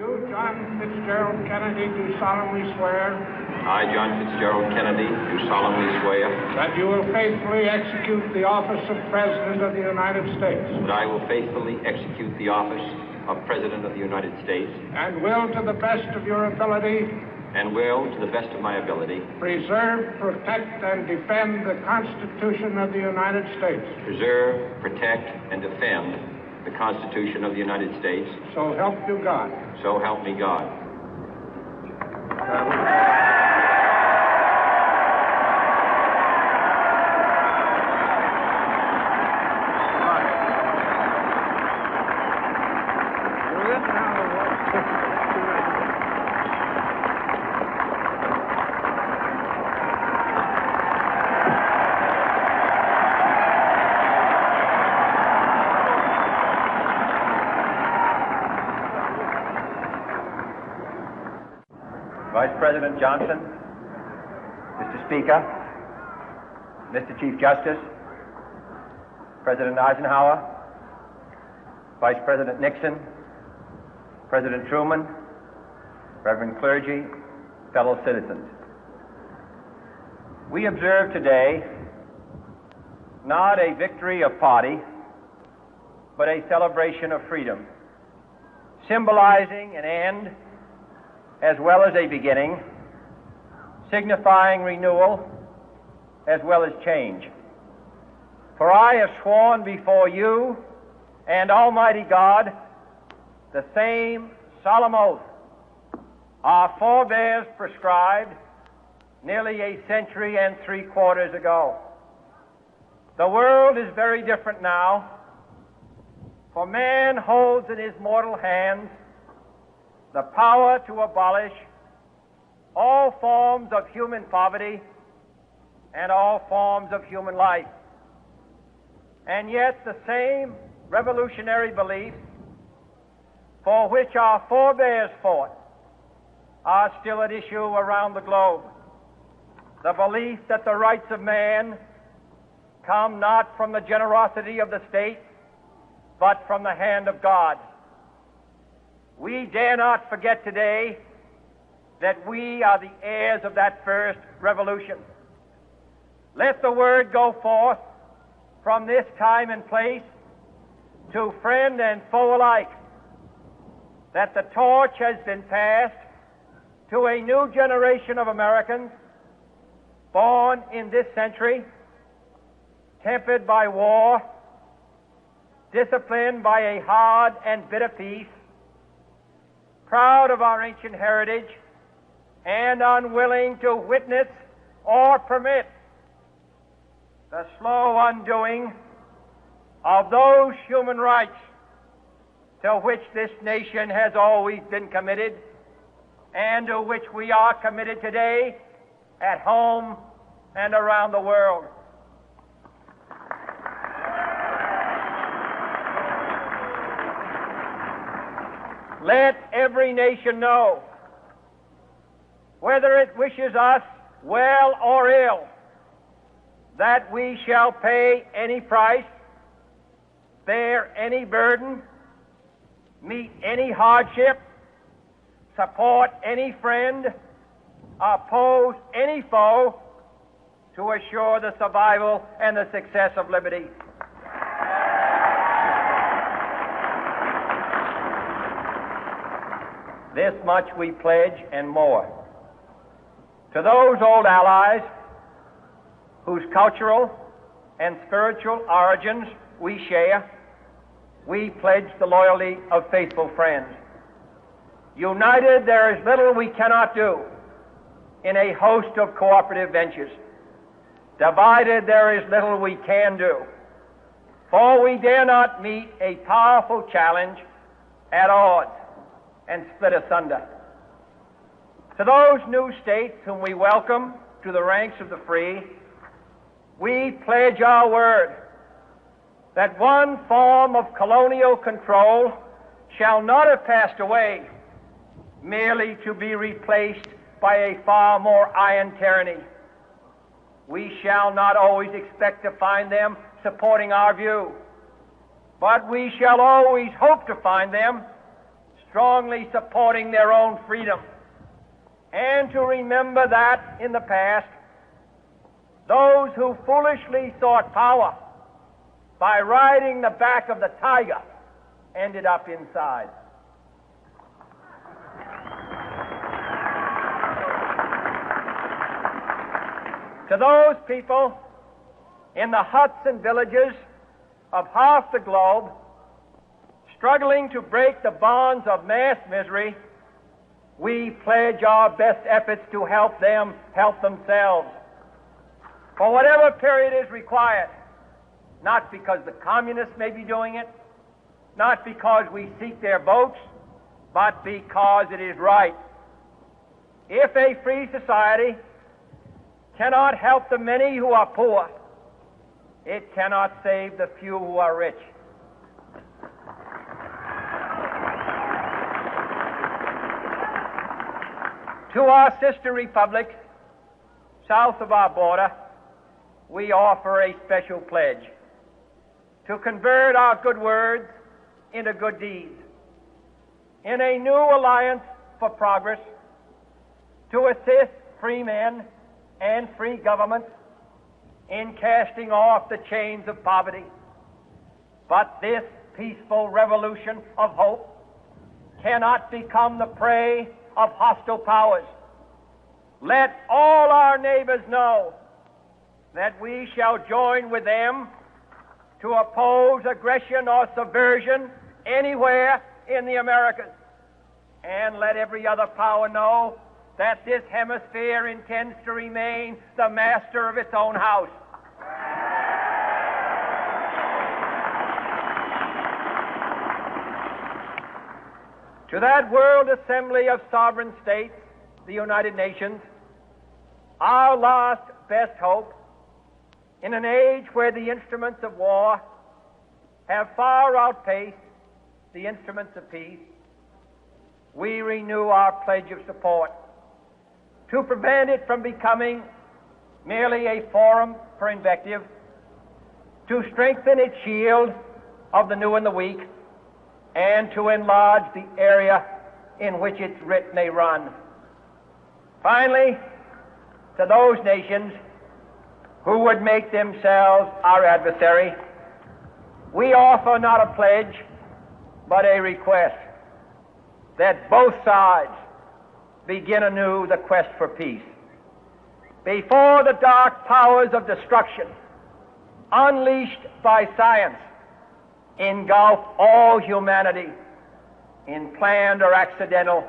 You, John Fitzgerald Kennedy, do solemnly swear. I, John Fitzgerald Kennedy, do solemnly swear. That you will faithfully execute the office of President of the United States. That I will faithfully execute the office of President of the United States. And will, to the best of your ability. And will, to the best of my ability. Preserve, protect, and defend the Constitution of the United States. Preserve, protect, and defend the Constitution of the United States. So help you God. So help me God. Vice President Johnson, Mr. Speaker, Mr. Chief Justice, President Eisenhower, Vice President Nixon, President Truman, Reverend clergy, fellow citizens. We observe today not a victory of party, but a celebration of freedom, symbolizing an end as well as a beginning, signifying renewal as well as change. For I have sworn before you and Almighty God the same solemn oath our forebears prescribed nearly a century and 3/4 ago. The world is very different now, for man holds in his mortal hands the power to abolish all forms of human poverty and all forms of human life. And yet the same revolutionary beliefs for which our forebears fought are still at issue around the globe. The belief that the rights of man come not from the generosity of the state, but from the hand of God. We dare not forget today that we are the heirs of that first revolution. Let the word go forth from this time and place to friend and foe alike that the torch has been passed to a new generation of Americans born in this century, tempered by war, disciplined by a hard and bitter peace, proud of our ancient heritage, and unwilling to witness or permit the slow undoing of those human rights to which this nation has always been committed and to which we are committed today at home and around the world. Let every nation know, whether it wishes us well or ill, that we shall pay any price, bear any burden, meet any hardship, support any friend, oppose any foe to assure the survival and the success of liberty. This much we pledge and more. To those old allies whose cultural and spiritual origins we share, we pledge the loyalty of faithful friends. United, there is little we cannot do in a host of cooperative ventures. Divided, there is little we can do, for we dare not meet a powerful challenge at odds and split asunder. To those new states whom we welcome to the ranks of the free, we pledge our word that one form of colonial control shall not have passed away merely to be replaced by a far more iron tyranny. We shall not always expect to find them supporting our view, but we shall always hope to find them strongly supporting their own freedom, and to remember that in the past, those who foolishly sought power by riding the back of the tiger ended up inside. To those people in the huts and villages of half the globe struggling to break the bonds of mass misery, we pledge our best efforts to help them help themselves for whatever period is required, not because the communists may be doing it, not because we seek their votes, but because it is right. If a free society cannot help the many who are poor, it cannot save the few who are rich. To our sister republics south of our border, we offer a special pledge to convert our good words into good deeds, in a new alliance for progress, to assist free men and free governments in casting off the chains of poverty. But this peaceful revolution of hope cannot become the prey of hostile powers. Let all our neighbors know that we shall join with them to oppose aggression or subversion anywhere in the Americas. And let every other power know that this hemisphere intends to remain the master of its own house. To that World Assembly of Sovereign States, the United Nations, our last best hope, in an age where the instruments of war have far outpaced the instruments of peace, we renew our pledge of support to prevent it from becoming merely a forum for invective, to strengthen its shield of the new and the weak, and to enlarge the area in which its writ may run. Finally, to those nations who would make themselves our adversary, we offer not a pledge, but a request that both sides begin anew the quest for peace. Before the dark powers of destruction, unleashed by science, engulf all humanity in planned or accidental